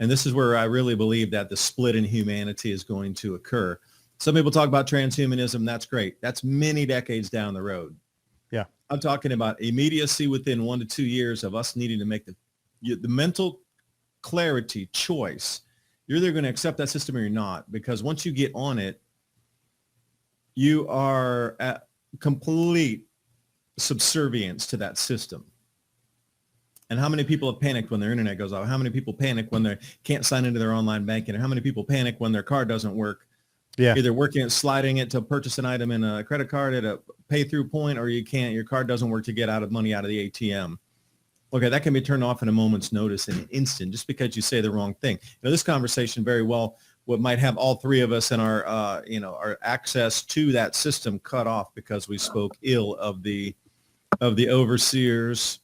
And this is where I really believe that the split in humanity is going to occur. Some people talk about transhumanism. That's great. That's many decades down the road. Yeah. I'm talking about immediacy within 1 to 2 years of us needing to make the mental clarity choice. You're either going to accept that system or you're not, because once you get on it, you are at complete subservience to that system. And how many people have panicked when their internet goes off? How many people panic when they can't sign into their online banking? And how many people panic when their card doesn't work? Yeah. Either sliding it to purchase an item in a credit card at a pay through point, or you can't, your card doesn't work to get money out of the ATM. Okay, that can be turned off in a moment's notice in an instant, just because you say the wrong thing. This conversation very well what might have all three of us and our our access to that system cut off because we spoke ill of the overseers.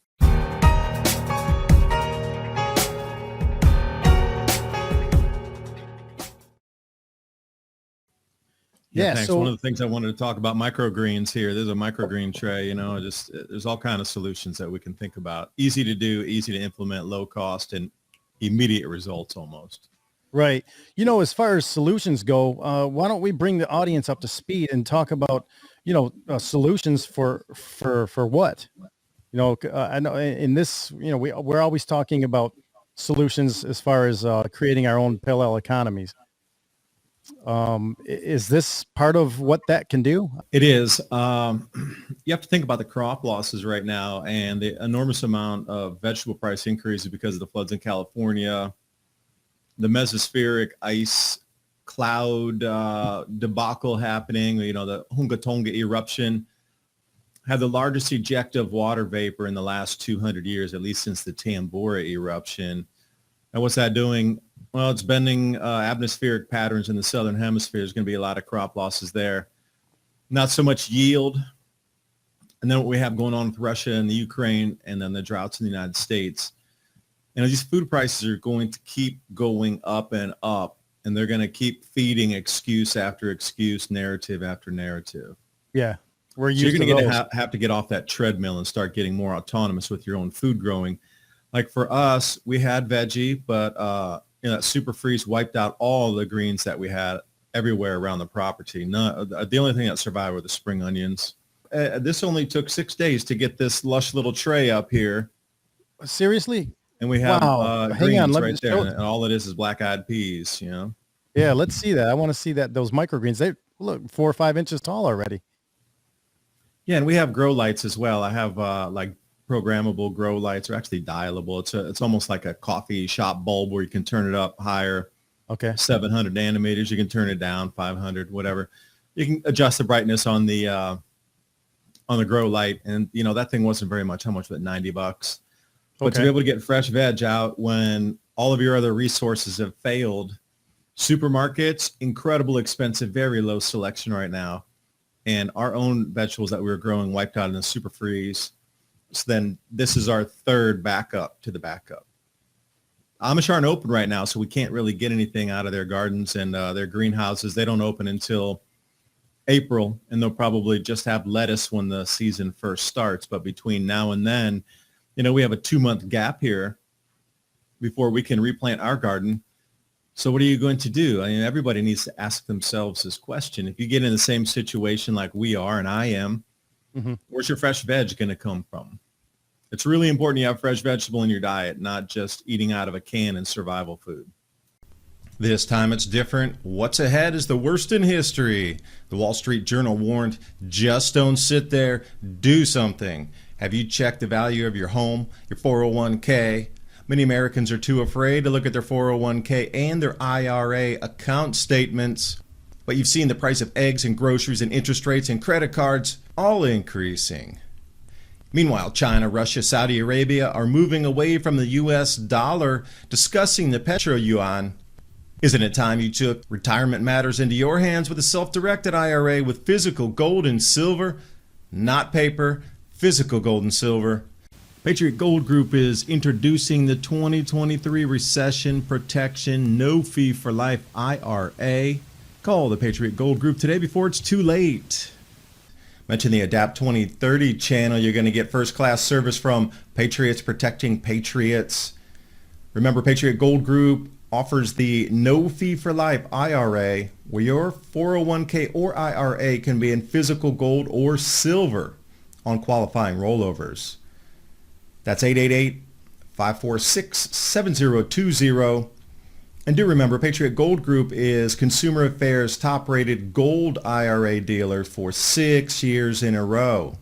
Yeah, thanks. So one of the things I wanted to talk about, microgreens here. There's a microgreen tray, there's all kind of solutions that we can think about. Easy to do, easy to implement, low cost, and immediate results almost. Right. As far as solutions go, why don't we bring the audience up to speed and talk about, solutions for what? I know in this, we're always talking about solutions as far as creating our own parallel economies. Is this part of what that can do? It is. You have to think about the crop losses right now and the enormous amount of vegetable price increases because of the floods in California, the mesospheric ice cloud debacle happening, the Hunga Tonga eruption had the largest eject of water vapor in the last 200 years, at least since the Tambora eruption. And what's that doing? Well, it's bending atmospheric patterns in the southern hemisphere. There's going to be a lot of crop losses there. Not so much yield. And then what we have going on with Russia and the Ukraine, and then the droughts in the United States. These food prices are going to keep going up and up, and they're going to keep feeding excuse after excuse, narrative after narrative. Yeah. You're going to have to get off that treadmill and start getting more autonomous with your own food growing. Like for us, we had veggie, but that super freeze wiped out all the greens that we had everywhere around the property. The only thing that survived were the spring onions. This only took 6 days to get this lush little tray up here. Seriously? And we have greens right there, and all it is black-eyed peas, Yeah, let's see that. I want to see those microgreens. They look 4 or 5 inches tall already. Yeah, and we have grow lights as well. I have programmable grow lights, are actually dialable. It's almost like a coffee shop bulb where you can turn it up higher. Okay. 700 nanometers. You can turn it down 500, whatever. You can adjust the brightness on the grow light, and that thing wasn't very much. How much was it? $90. But to be able to get fresh veg out when all of your other resources have failed, supermarkets, incredible expensive, very low selection right now, and our own vegetables that we were growing wiped out in the super freeze. So then this is our third backup to the backup. Amish aren't open right now, so we can't really get anything out of their gardens and their greenhouses. They don't open until April, and they'll probably just have lettuce when the season first starts. But between now and then, we have a 2-month gap here before we can replant our garden. So what are you going to do? Everybody needs to ask themselves this question. If you get in the same situation like we are and I am, where's your fresh veg going to come from? It's really important you have fresh vegetable in your diet, not just eating out of a can and survival food. This time it's different. What's ahead is the worst in history. The Wall Street Journal warned, just don't sit there, do something. Have you checked the value of your home, your 401k? Many Americans are too afraid to look at their 401k and their IRA account statements. But you've seen the price of eggs and groceries and interest rates and credit cards all increasing. Meanwhile, China, Russia, Saudi Arabia are moving away from the US dollar, discussing the petro yuan. Isn't it time you took retirement matters into your hands with a self-directed IRA with physical gold and silver? Not paper, physical gold and silver. Patriot Gold Group is introducing the 2023 Recession Protection No Fee for Life IRA. Call the Patriot Gold Group today before it's too late. Mention the Adapt 2030 channel. You're going to get first-class service from Patriots protecting Patriots. Remember, Patriot Gold Group offers the no fee for life IRA, where your 401k or IRA can be in physical gold or silver on qualifying rollovers. That's 888-546-7020. And do remember, Patriot Gold Group is Consumer Affairs top-rated gold IRA dealer for 6 years in a row.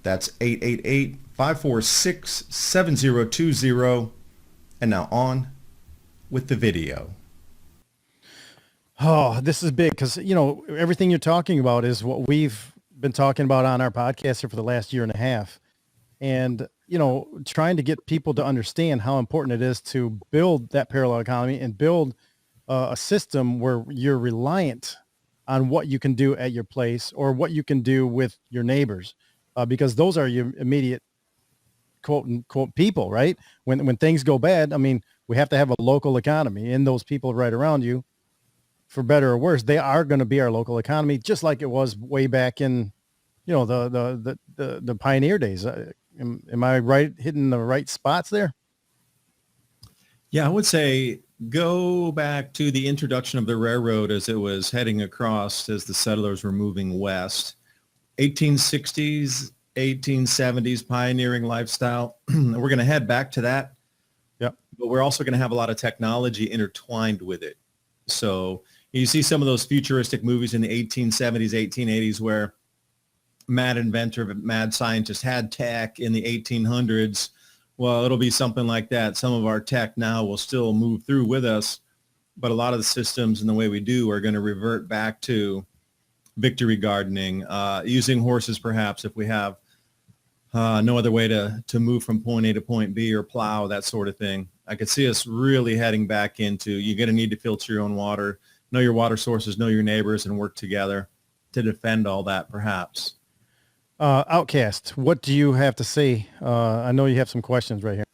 That's 888-546-7020. And now on with the video. Oh, this is big because, everything you're talking about is what we've been talking about on our podcast here for the last year and a half. And, trying to get people to understand how important it is to build that parallel economy and build a system where you're reliant on what you can do at your place or what you can do with your neighbors, because those are your immediate quote unquote people, right? When things go bad, we have to have a local economy, and those people right around you, for better or worse, they are going to be our local economy, just like it was way back in, the pioneer days. Am I right, hitting the right spots there? Yeah, I would say go back to the introduction of the railroad as it was heading across as the settlers were moving west. 1860s, 1870s pioneering lifestyle. We're going to head back to that. Yep. But we're also going to have a lot of technology intertwined with it. So you see some of those futuristic movies in the 1870s, 1880s where mad inventor, mad scientist had tech in the 1800s. Well, it'll be something like that. Some of our tech now will still move through with us, but a lot of the systems and the way we do are going to revert back to victory gardening, using horses perhaps if we have no other way to move from point A to point B, or plow, that sort of thing. I could see us really heading back into, you're going to need to filter your own water, know your water sources, know your neighbors, and work together to defend all that perhaps. Outcast, what do you have to say? I know you have some questions right here.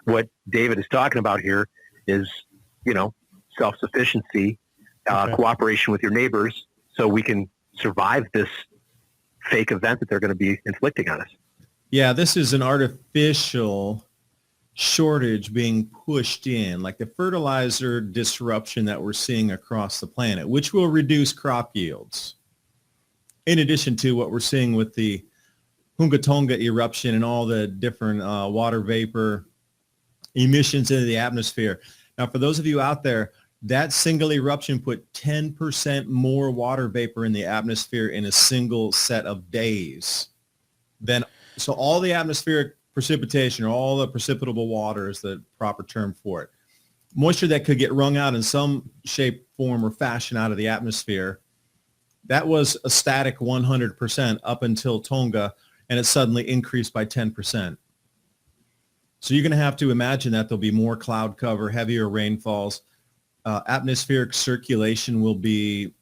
What David is talking about here is, self-sufficiency, Okay. cooperation with your neighbors, so we can survive this fake event that they're going to be inflicting on us. Yeah, this is an artificial shortage being pushed in, like the fertilizer disruption that we're seeing across the planet, which will reduce crop yields. In addition to what we're seeing with the Hunga Tonga eruption and all the different water vapor emissions into the atmosphere. Now, for those of you out there, that single eruption put 10% more water vapor in the atmosphere in a single set of days. So all the atmospheric precipitation, or all the precipitable water is the proper term for it, moisture that could get wrung out in some shape, form, or fashion out of the atmosphere, that was a static 100% up until Tonga, and it suddenly increased by 10%. So you're going to have to imagine that there'll be more cloud cover, heavier rainfalls, atmospheric circulation will be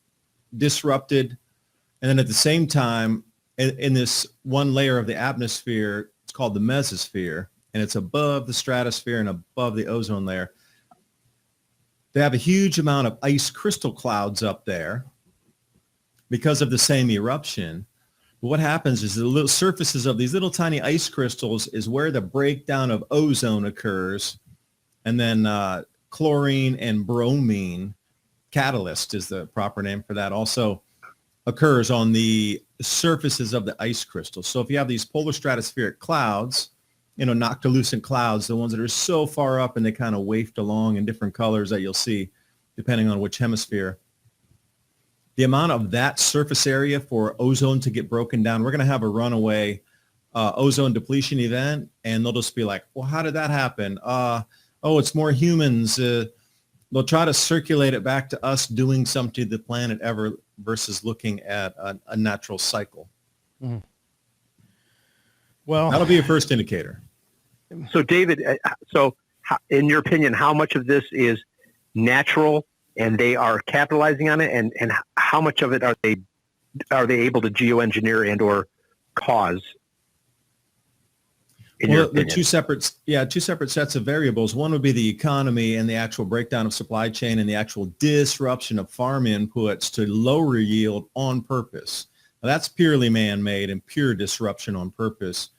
disrupted, and then at the same time, in this one layer of the atmosphere, it's called the mesosphere, and it's above the stratosphere and above the ozone layer. They have a huge amount of ice crystal clouds up there because of the same eruption. But what happens is the little surfaces of these little tiny ice crystals is where the breakdown of ozone occurs, and then chlorine and bromine, catalyst is the proper name for that, also occurs on the surfaces of the ice crystals. So if you have these polar stratospheric clouds, noctilucent clouds, the ones that are so far up and they kind of waft along in different colors that you'll see depending on which hemisphere, the amount of that surface area for ozone to get broken down, we're going to have a runaway ozone depletion event, and they'll just be like, well, how did that happen? It's more humans. They'll try to circulate it back to us doing something to the planet ever versus looking at a natural cycle. Mm-hmm. Well, that'll be a first indicator. So David, in your opinion, how much of this is natural and they are capitalizing on it, and how much of it are they able to geoengineer and or cause? The two separate sets of variables. One would be the economy and the actual breakdown of supply chain and the actual disruption of farm inputs to lower yield on purpose. Now, that's purely man-made and pure disruption on purpose.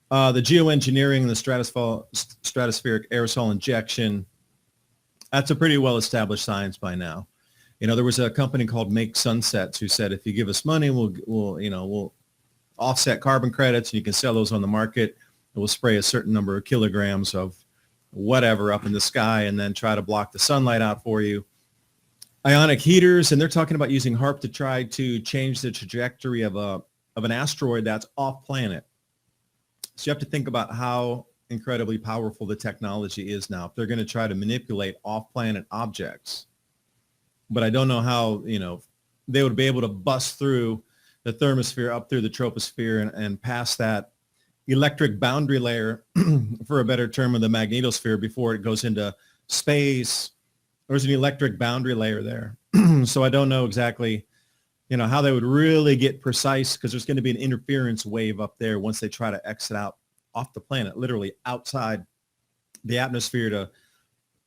The geoengineering and the stratospheric aerosol injection, That's a pretty well-established science by now. There was a company called Make Sunsets who said, if you give us money, we'll offset carbon credits and you can sell those on the market. And we'll spray a certain number of kilograms of whatever up in the sky and then try to block the sunlight out for you. Ionic heaters, and they're talking about using HAARP to try to change the trajectory of an asteroid that's off planet. So you have to think about how incredibly powerful the technology is now. If they're going to try to manipulate off-planet objects, but I don't know how, they would be able to bust through the thermosphere up through the troposphere and past that electric boundary layer, for a better term, of the magnetosphere before it goes into space. There's an electric boundary layer there. So I don't know exactly, how they would really get precise, because there's going to be an interference wave up there once they try to exit out off the planet, literally outside the atmosphere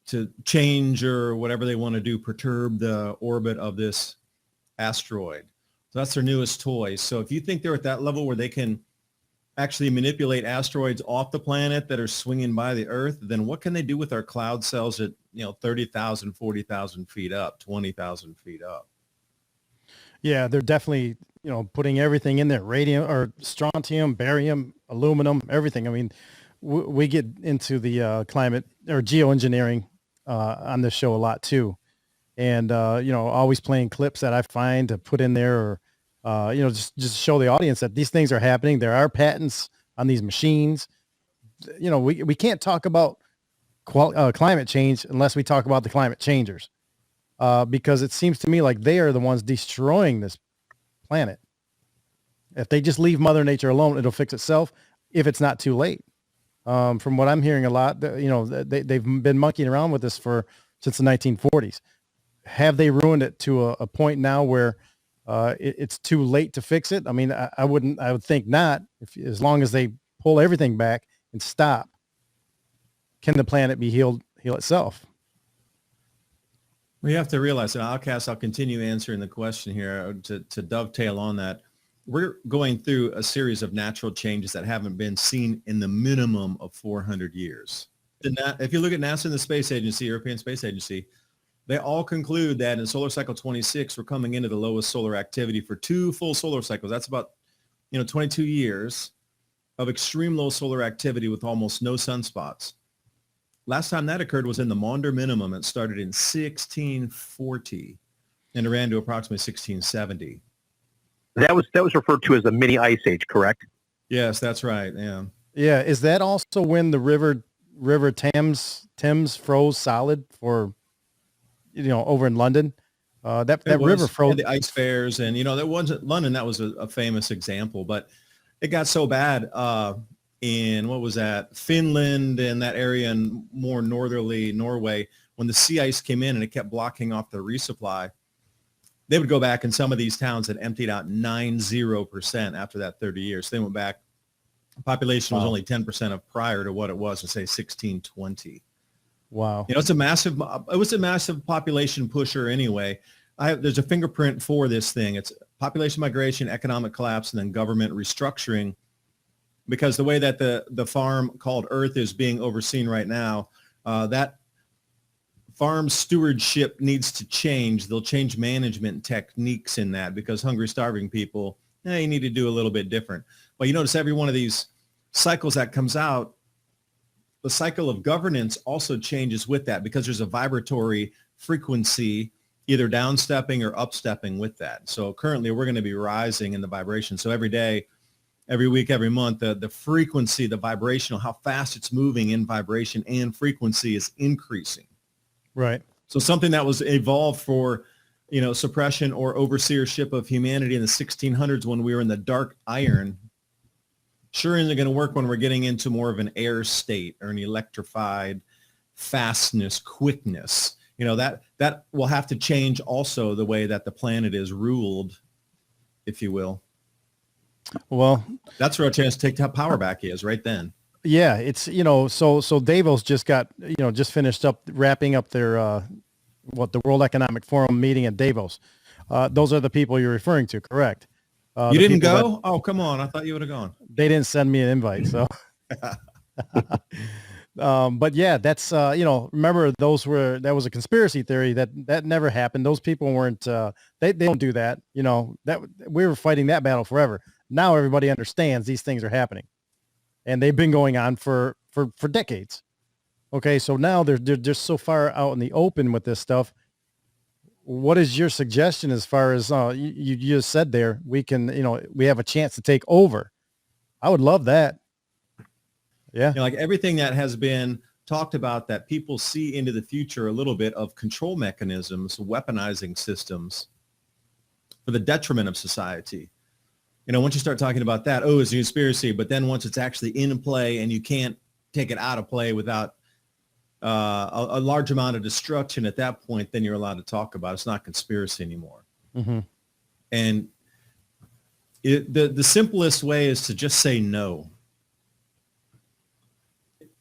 to change or whatever they want to do, perturb the orbit of this asteroid. So that's their newest toy. So if you think they're at that level where they can actually manipulate asteroids off the planet that are swinging by the Earth, then what can they do with our cloud cells at 30,000, 40,000 feet up, 20,000 feet up? Yeah, they're definitely putting everything in there: radium or strontium, barium, aluminum, everything. I mean, we get into the climate or geoengineering on this show a lot too, and always playing clips that I find to put in there, or just show the audience that these things are happening. There are patents on these machines. We can't talk about climate change unless we talk about the climate changers, because it seems to me like they are the ones destroying this planet. If they just leave Mother Nature alone, it'll fix itself if it's not too late. From what I'm hearing a lot, they've been monkeying around with this since the 1940s. Have they ruined it to a point now where it's too late to fix it? I mean, I would think not. As long as they pull everything back and stop, can the planet heal itself? We have to realize, and Outcast, I'll continue answering the question here to dovetail on that. We're going through a series of natural changes that haven't been seen in the minimum of 400 years. If you look at NASA and the Space Agency, European Space Agency, they all conclude that in solar cycle 26, we're coming into the lowest solar activity for 2 full solar cycles. That's about, 22 years of extreme low solar activity with almost no sunspots. Last time that occurred was in the Maunder minimum. It started in 1640 and it ran to approximately 1670. That was referred to as a mini ice age, correct? Yes, that's right. Yeah. Yeah. Is that also when the river Thames froze solid for, over in London? That river froze. The ice fairs, and that wasn't London. That was a famous example, but it got so bad in what was that, Finland and that area, and more northerly Norway, when the sea ice came in and it kept blocking off the resupply. They would go back, and some of these towns had emptied out 90% after that 30 years. They went back. Population was only 10% of prior to what it was in, say, 1620. Wow. It was a massive population pusher anyway. There's a fingerprint for this thing. It's population migration, economic collapse, and then government restructuring, because the way that the farm called Earth is being overseen right now, that farm stewardship needs to change. They'll change management techniques in that, because hungry, starving people, you need to do a little bit different. But you notice every one of these cycles that comes out, the cycle of governance also changes with that, because there's a vibratory frequency, either downstepping or upstepping with that. So currently we're going to be rising in the vibration. So every day, every week, every month, the frequency, the vibrational, how fast it's moving in vibration and frequency is increasing. Right. So something that was evolved for, suppression or overseership of humanity in the 1600s when we were in the dark iron, sure isn't going to work when we're getting into more of an air state or an electrified fastness, quickness. That will have to change also the way that the planet is ruled, if you will. Well, that's where our chance to take that power back is right then. Yeah, it's, so Davos just got, just finished up wrapping up their, the World Economic Forum meeting at Davos. Those are the people you're referring to, correct? You didn't go? Oh, come on. I thought you would have gone. They didn't send me an invite. So But yeah, that's remember that was a conspiracy theory that never happened. Those people weren't they don't do that. That we were fighting that battle forever. Now everybody understands these things are happening, and they've been going on for decades. Okay, so now they're just so far out in the open with this stuff. What is your suggestion as far as you just said there? We can we have a chance to take over. I would love that. Yeah. Like everything that has been talked about that people see into the future, a little bit of control mechanisms, weaponizing systems for the detriment of society. Once you start talking about that, it's a conspiracy. But then once it's actually in play and you can't take it out of play without a large amount of destruction at that point, then you're allowed to talk about it. It's not conspiracy anymore. Mm-hmm. And the simplest way is to just say no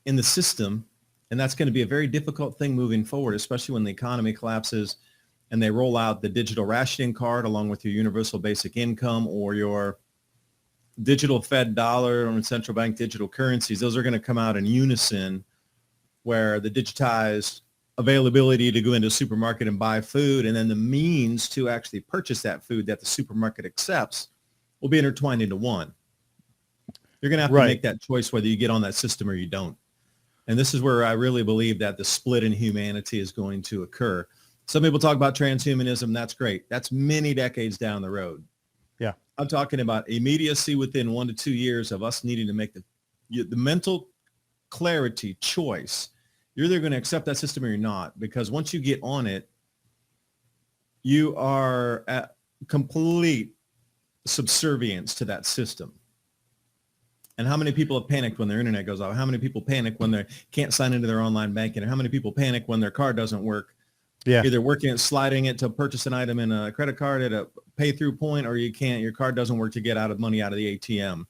in the system. And that's going to be a very difficult thing moving forward, especially when the economy collapses and they roll out the digital rationing card along with your universal basic income or your digital Fed dollar or central bank digital currencies. Those are going to come out in unison, where the digitized availability to go into a supermarket and buy food and then the means to actually purchase that food that the supermarket accepts will be intertwined into one. You're going to have to make that choice whether you get on that system or you don't. And this is where I really believe that the split in humanity is going to occur. Some people talk about transhumanism. That's great. That's many decades down the road. Yeah. I'm talking about immediacy within 1 to 2 years of us needing to make the mental clarity choice. You're either going to accept that system or you're not, because once you get on it, you are at complete subservience to that system. And how many people have panicked when their internet goes off? How many people panic when they can't sign into their online banking? And how many people panic when their card doesn't work? Yeah. Either sliding it to purchase an item in a credit card at a pay through point, or you can't, your card doesn't work to get money out of the ATM.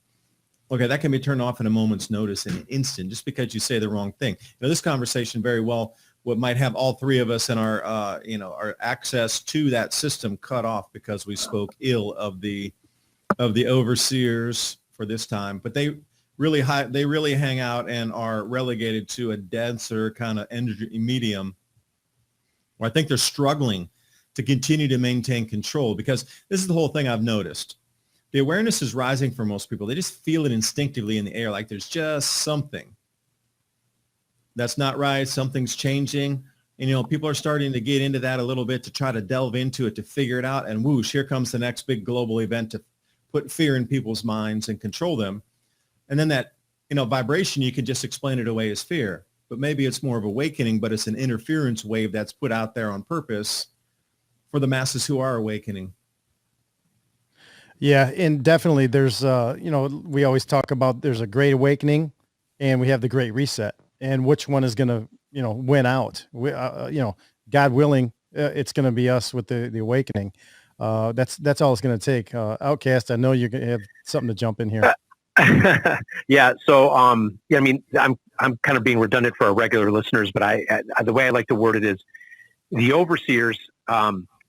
Okay, that can be turned off in a moment's notice in an instant, just because you say the wrong thing. This conversation very well might have all three of us and our our access to that system cut off because we spoke ill of the overseers for this time. But they really hang out and are relegated to a denser kind of energy medium, where I think they're struggling to continue to maintain control, because this is the whole thing I've noticed. The awareness is rising for most people. They just feel it instinctively in the air, like there's just something that's not right. Something's changing. And, people are starting to get into that a little bit, to try to delve into it, to figure it out. And whoosh, here comes the next big global event to put fear in people's minds and control them. And then that, vibration, you can just explain it away as fear. But maybe it's more of awakening, but it's an interference wave that's put out there on purpose for the masses who are awakening. Yeah, and definitely there's, we always talk about there's a great awakening and we have the great reset, and which one is going to, win out. God willing, it's going to be us with the awakening. That's all it's going to take. Outcast, I know you're going to have something to jump in here. Yeah. So, I'm kind of being redundant for our regular listeners, but the way I like to word it is the overseers,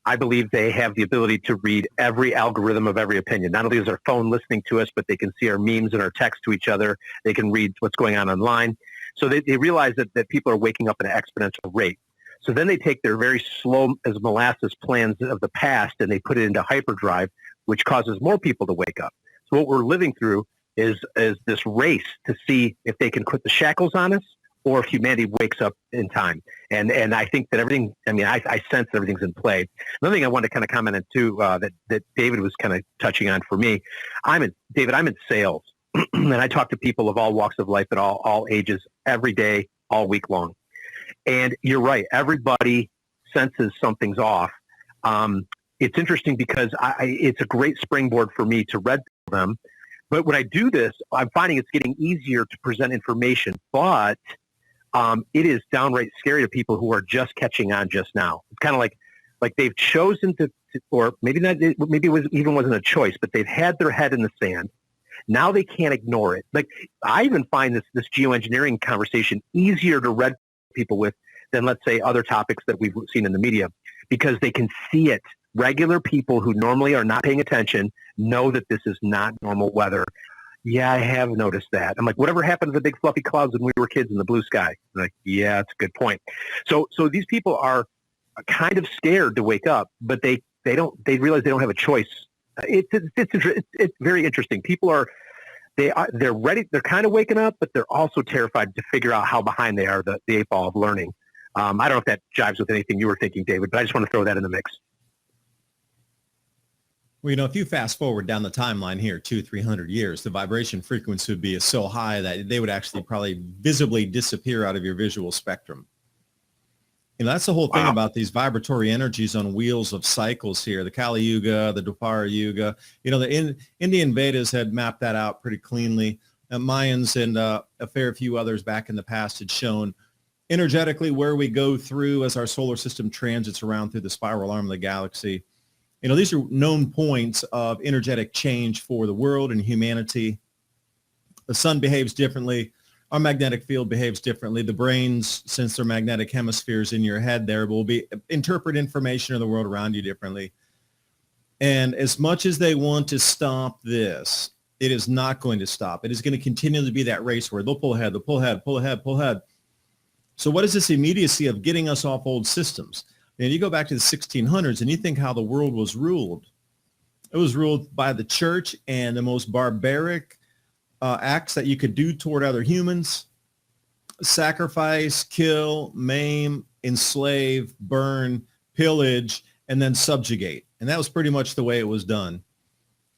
I believe they have the ability to read every algorithm of every opinion. Not only is their phone listening to us, but they can see our memes and our text to each other. They can read what's going on online. So they realize that people are waking up at an exponential rate. So then they take their very slow as molasses plans of the past and they put it into hyperdrive, which causes more people to wake up. So what we're living through is this race to see if they can put the shackles on us, or if humanity wakes up in time. And I think that everything, I sense that everything's in play. Another thing I want to kind of comment on too, that David was kind of touching on for me, I'm in sales. And I talk to people of all walks of life at all ages, every day, all week long. And you're right, everybody senses something's off. It's interesting because it's a great springboard for me to red pill them. But when I do this, I'm finding it's getting easier to present information. But it is downright scary to people who are just catching on just now. It's kind of like they've chosen to, or maybe not, maybe it wasn't a choice, but they've had their head in the sand. Now they can't ignore it. Like, I even find this geoengineering conversation easier to red people with than, let's say, other topics that we've seen in the media, because they can see it. Regular people who normally are not paying attention know that this is not normal weather. Yeah, I have noticed that. I'm like, whatever happened to the big fluffy clouds when we were kids in the blue sky? I'm like, yeah, that's a good point. So these people are kind of scared to wake up, but they realize they don't have a choice. It's very interesting. People they're ready. They're kind of waking up, but they're also terrified to figure out how behind they are the eight ball of learning. I don't know if that jives with anything you were thinking, David, but I just want to throw that in the mix. Well, if you fast forward down the timeline here, 200-300 years, the vibration frequency would be so high that they would actually probably visibly disappear out of your visual spectrum. That's the whole thing about these vibratory energies on wheels of cycles here, the Kali Yuga, the Dwapara Yuga. The Indian Vedas had mapped that out pretty cleanly. Mayans and a fair few others back in the past had shown energetically where we go through as our solar system transits around through the spiral arm of the galaxy. These are known points of energetic change for the world and humanity. The sun behaves differently. Our magnetic field behaves differently. The brains, since they're magnetic hemispheres in your head there, will interpret information in the world around you differently. And as much as they want to stop this, it is not going to stop. It is going to continue to be that race where they'll pull ahead, they'll pull ahead, pull ahead, pull ahead. So what is this immediacy of getting us off old systems? And you go back to the 1600s and you think how the world was ruled. It was ruled by the church and the most barbaric acts that you could do toward other humans: sacrifice, kill, maim, enslave, burn, pillage, and then subjugate. And that was pretty much the way it was done.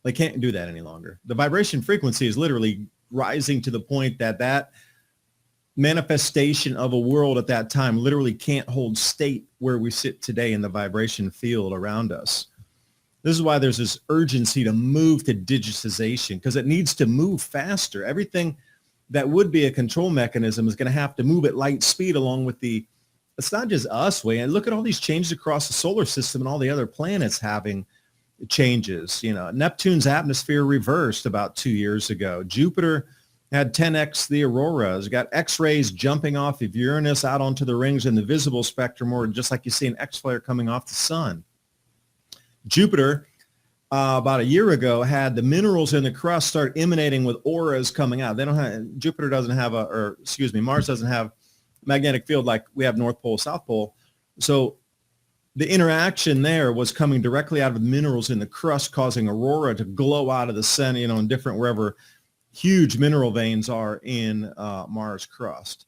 They can't do that any longer. The vibration frequency is literally rising to the point that manifestation of a world at that time literally can't hold state where we sit today in the vibration field around us. This is why there's this urgency to move to digitization, because it needs to move faster. Everything that would be a control mechanism is going to have to move at light speed along with it's not just us, Wayne. Look at all these changes across the solar system and all the other planets having changes. Neptune's atmosphere reversed about 2 years ago. Jupiter had 10x the auroras, got X-rays jumping off of Uranus out onto the rings in the visible spectrum, or just like you see an X-flare coming off the sun. Jupiter, about a year ago, had the minerals in the crust start emanating with auras coming out. Mars doesn't have a magnetic field like we have North Pole, South Pole. So the interaction there was coming directly out of the minerals in the crust, causing aurora to glow out of the sun, in different wherever huge mineral veins are in Mars crust.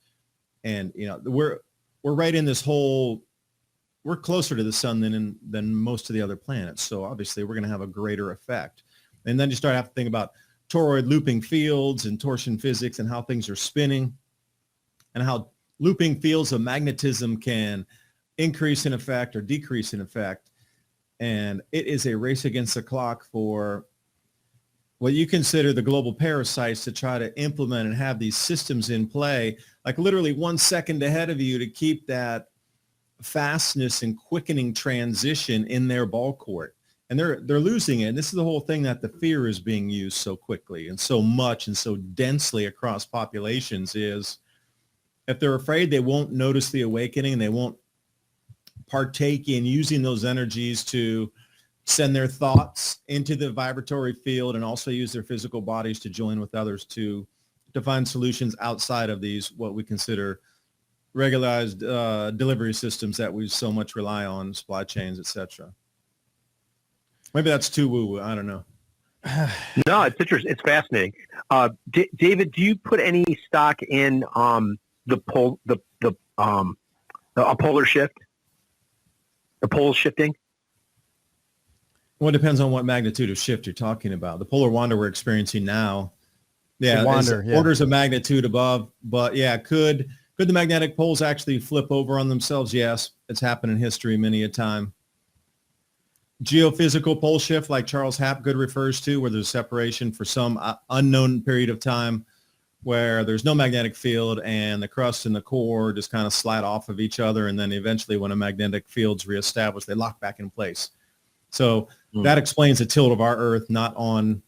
And we're right in this whole. We're closer to the sun than most of the other planets, so obviously we're going to have a greater effect. And then you start to have to think about toroid looping fields and torsion physics and how things are spinning, and how looping fields of magnetism can increase in effect or decrease in effect. And it is a race against the clock for what you consider the global parasites to try to implement and have these systems in play, like literally 1 second ahead of you, to keep that fastness and quickening transition in their ball court. And they're losing it. And this is the whole thing, that the fear is being used so quickly and so much and so densely across populations, is if they're afraid they won't notice the awakening and they won't partake in using those energies to send their thoughts into the vibratory field and also use their physical bodies to join with others to find solutions outside of these, what we consider regularized delivery systems that we so much rely on, supply chains, etc. Maybe that's too woo-woo. I don't know. No, it's interesting. It's fascinating. David, do you put any stock in the polar shift, the poles shifting? Well, it depends on what magnitude of shift you're talking about. The polar wander we're experiencing now, orders of magnitude above. But could the magnetic poles actually flip over on themselves? Yes, it's happened in history many a time. Geophysical pole shift, like Charles Hapgood refers to, where there's separation for some unknown period of time, where there's no magnetic field and the crust and the core just kind of slide off of each other, and then eventually, when a magnetic field's reestablished, they lock back in place. So that explains the tilt of our Earth, not on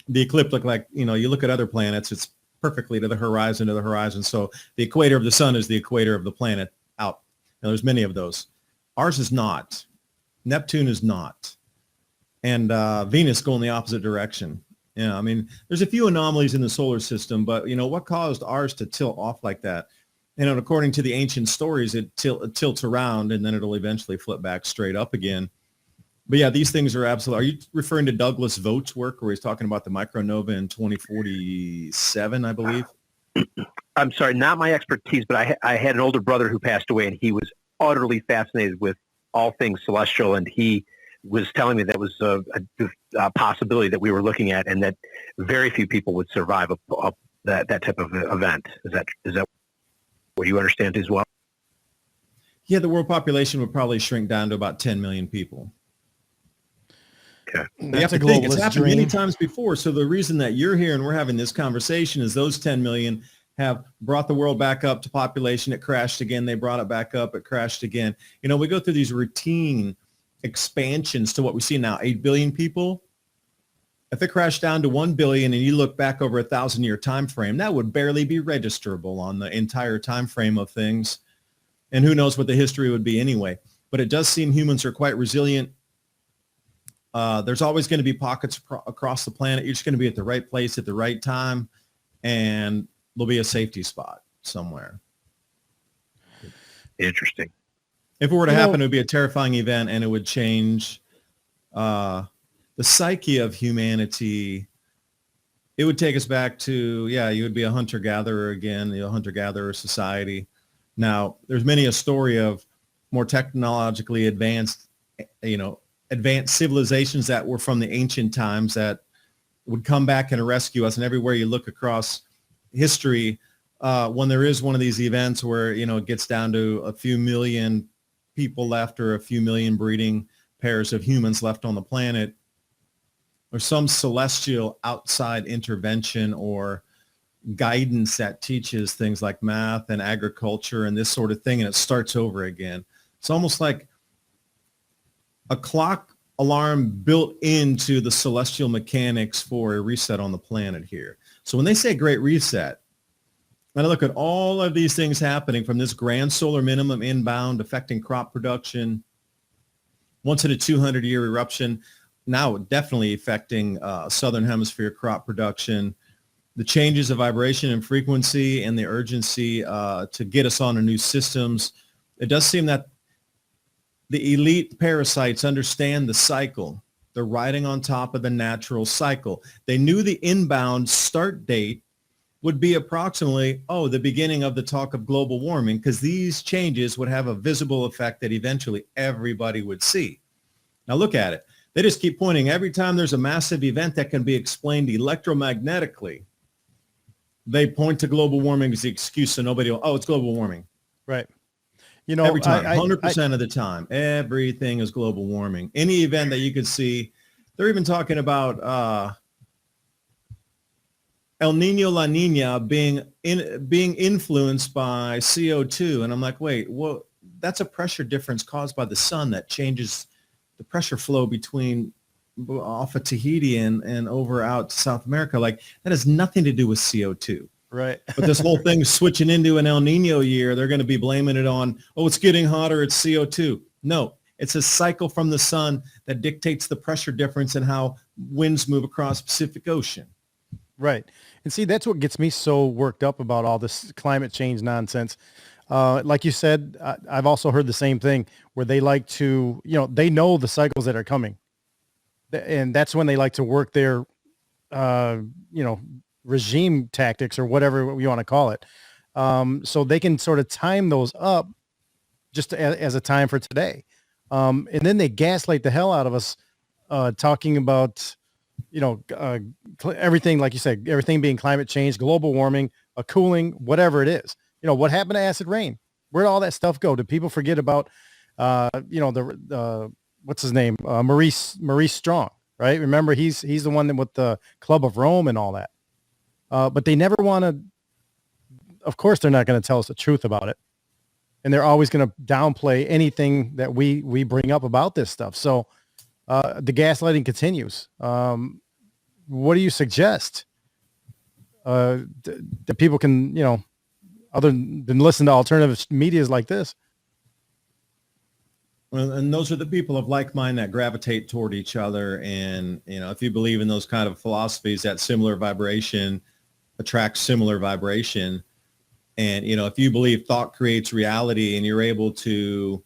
the ecliptic. Like, you look at other planets, it's perfectly to the horizon. So the equator of the sun is the equator of the planet out. Now, there's many of those. Ours is not. Neptune is not. And Venus go in the opposite direction. Yeah, I mean, there's a few anomalies in the solar system, but what caused ours to tilt off like that? According to the ancient stories, it tilts around and then it'll eventually flip back straight up again. But yeah, these things are absolute. Are you referring to Douglas Vogt's work where he's talking about the micronova in 2047, I believe? I'm sorry, not my expertise, but I had an older brother who passed away, and he was utterly fascinated with all things celestial, and he was telling me that was a possibility that we were looking at, and that very few people would survive that type of event. Is that what you understand as well? Yeah, the world population would probably shrink down to about 10 million people. Okay. You have to think, it's happened many times before. So the reason that you're here and we're having this conversation is those 10 million have brought the world back up to population. It crashed again. They brought it back up. It crashed again. We go through these routine expansions to what we see now, 8 billion people. If it crashed down to 1 billion and you look back over 1,000-year time frame, that would barely be registerable on the entire time frame of things. And who knows what the history would be anyway. But it does seem humans are quite resilient. There's always going to be pockets across the planet. You're just going to be at the right place at the right time, and there'll be a safety spot somewhere. Interesting. If it were to happen, it would be a terrifying event, and it would change the psyche of humanity. It would take us back to, you would be a hunter-gatherer again, a hunter-gatherer society. Now, there's many a story of more technologically advanced, advanced civilizations that were from the ancient times that would come back and rescue us. And everywhere you look across history, when there is one of these events where, it gets down to a few million people left or a few million breeding pairs of humans left on the planet, or some celestial outside intervention or guidance that teaches things like math and agriculture and this sort of thing, and it starts over again. It's almost like a clock alarm built into the celestial mechanics for a reset on the planet here. So when they say great reset, and I look at all of these things happening from this grand solar minimum inbound affecting crop production, once in a 200-year eruption, now definitely affecting southern hemisphere crop production, the changes of vibration and frequency and the urgency to get us on to new systems. It does seem that the elite parasites understand the cycle. They're riding on top of the natural cycle. They knew the inbound start date would be approximately, the beginning of the talk of global warming, because these changes would have a visible effect that eventually everybody would see. Now look at it. They just keep pointing. Every time there's a massive event that can be explained electromagnetically, they point to global warming as the excuse, so nobody will, it's global warming. Right. Every time, 100% of the time, everything is global warming. Any event that you could see, they're even talking about El Nino La Nina being influenced by CO2. And I'm like, wait, well, that's a pressure difference caused by the sun that changes the pressure flow between off of Tahiti and over out to South America. Like, that has nothing to do with CO2. Right. But this whole thing switching into an El Nino year, they're going to be blaming it on, it's getting hotter, it's CO2. No, it's a cycle from the sun that dictates the pressure difference and how winds move across the Pacific Ocean. Right. And see, that's what gets me so worked up about all this climate change nonsense. Like you said, I've also heard the same thing where they like to, they know the cycles that are coming. And that's when they like to work their, regime tactics or whatever you want to call it. So they can sort of time those up just as a time for today. And then they gaslight the hell out of us, talking about, everything, like you said, everything being climate change, global warming, cooling, whatever it is. What happened to acid rain? Where'd all that stuff go? Did people forget about, what's his name? Maurice Strong, right? Remember, he's the one that with the Club of Rome and all that. But they never want to, of course, they're not going to tell us the truth about it. And they're always going to downplay anything that we bring up about this stuff. So the gaslighting continues. What do you suggest that people can, other than listen to alternative medias like this? Well, and those are the people of like mind that gravitate toward each other. And, if you believe in those kind of philosophies, that similar vibration attracts similar vibration. And, if you believe thought creates reality and you're able to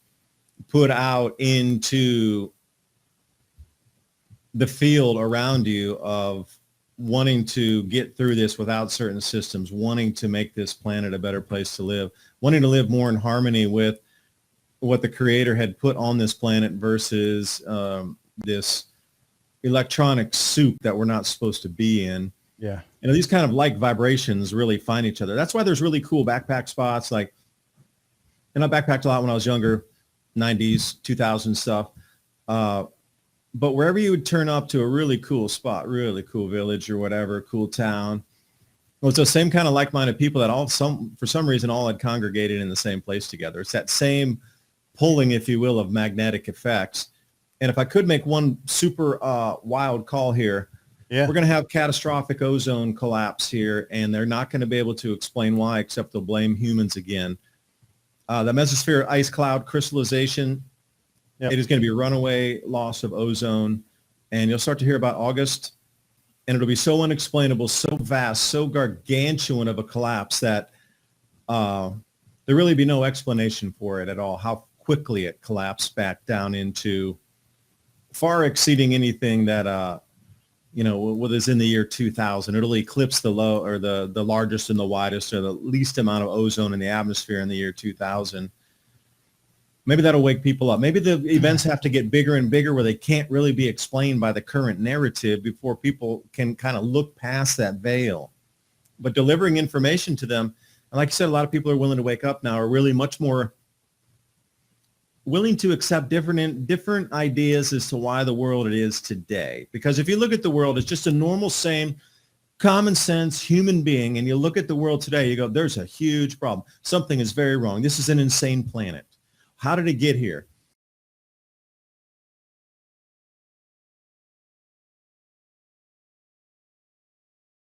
put out into the field around you of wanting to get through this without certain systems, wanting to make this planet a better place to live, wanting to live more in harmony with what the creator had put on this planet versus this electronic soup that we're not supposed to be in. Yeah. These kind of like vibrations really find each other. That's why there's really cool backpack spots. Like, and I backpacked a lot when I was younger, 90s, 2000 stuff. But wherever you would turn up to a really cool spot, really cool village or whatever, cool town, well, it's the same kind of like-minded people that for some reason all had congregated in the same place together. It's that same pulling, if you will, of magnetic effects. And if I could make one super wild call here, we're going to have catastrophic ozone collapse here, and they're not going to be able to explain why, except they'll blame humans again. The mesosphere ice cloud crystallization, it is going to be a runaway loss of ozone, and you'll start to hear about August, and it'll be so unexplainable, so vast, so gargantuan of a collapse that there really be no explanation for it at all, how quickly it collapsed back down into far exceeding anything that, what is in the year 2000. It'll eclipse the low or the largest and the widest or the least amount of ozone in the atmosphere in the year 2000. Maybe that'll wake people up. Maybe the events have to get bigger and bigger where they can't really be explained by the current narrative before people can kind of look past that veil. But delivering information to them, and like I said, a lot of people are willing to wake up now, are really much more willing to accept different ideas as to why the world it is today. Because if you look at the world, it's just a normal, same, common sense human being, and you look at the world today, you go, there's a huge problem. Something is very wrong. This is an insane planet. How did it get here?